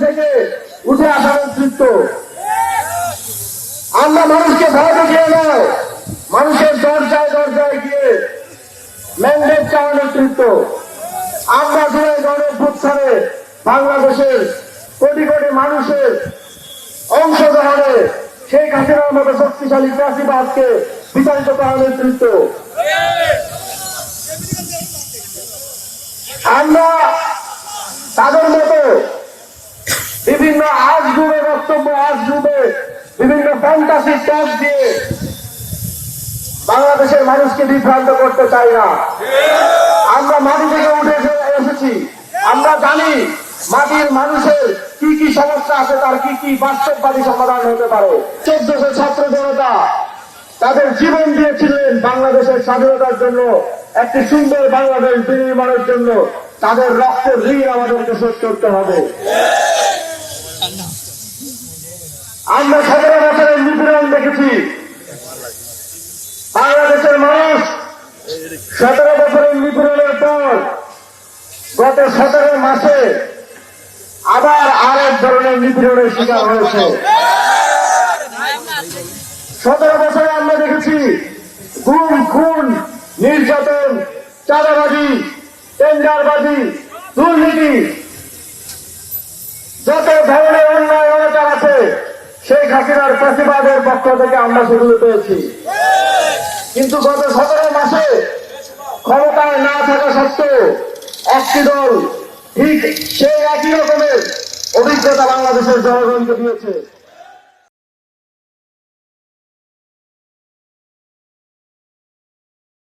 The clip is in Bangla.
থেকে উঠে আসা নেতৃত্ব। আমরা মানুষকে ভয় দেখিয়ে নয়, মানুষের দরজায় দরজায় গিয়ে ম্যান্ডেট চাওয়া নেতৃত্ব। আমরা জুলাই গণঅভ্যুত্থানে বাংলাদেশের কোটি কোটি মানুষের অংশগ্রহণে শেখ হাসিনার মতো শক্তিশালী ফ্যাসিবাদকে বিতাড়িত করার নেতৃত্ব। আমরা তাদের মতো বিভিন্ন আজগুবে বক্তব্য, আজগুবে বিভিন্ন ফ্যান্টাসি টক দিয়ে বাংলাদেশের মানুষকে বিভ্রান্ত করতে চাই না। আমরা মাটি থেকে উঠে এসেছি, আমরা জানি মাটির মানুষের কি কি সমস্যা আছে, তার কি কি বাস্তববাদী সমাধান হতে পারে। 1400 ছাত্র জনতা তাদের জীবন দিয়েছিলেন বাংলাদেশের স্বাধীনতার জন্য, একটি সুন্দর বাংলাদেশ বিনির্মাণের জন্য। তাদের রক্তের ঋণ আমাদেরকে শোধ করতে হবে। আমরা 17 বছরের নিপীড়ন দেখেছি। বাংলাদেশের মানুষ 17 বছরের নিপীড়নের পর গত 17 মাসে আবার আরেক ধরনের নিপীড়নের শিকার হয়েছে। 17 বছরে আমরা দেখেছি গুম, খুন, নির্যাতন, চাঁদাবাজি, টেন্ডারবাজি, দুর্নীতি, যত ধরনের অন্যায় অনাচার আছে শেখ হাসিনার ফ্যাসিবাদের পক্ষ থেকে আমরা সেগুলো পেয়েছি। কিন্তু গত 17 মাসে ক্ষমতায় না থাকা সত্ত্বেও একটি দল ঠিক সেই একই রকমের অভিজ্ঞতা বাংলাদেশের জনগণকে দিয়েছে।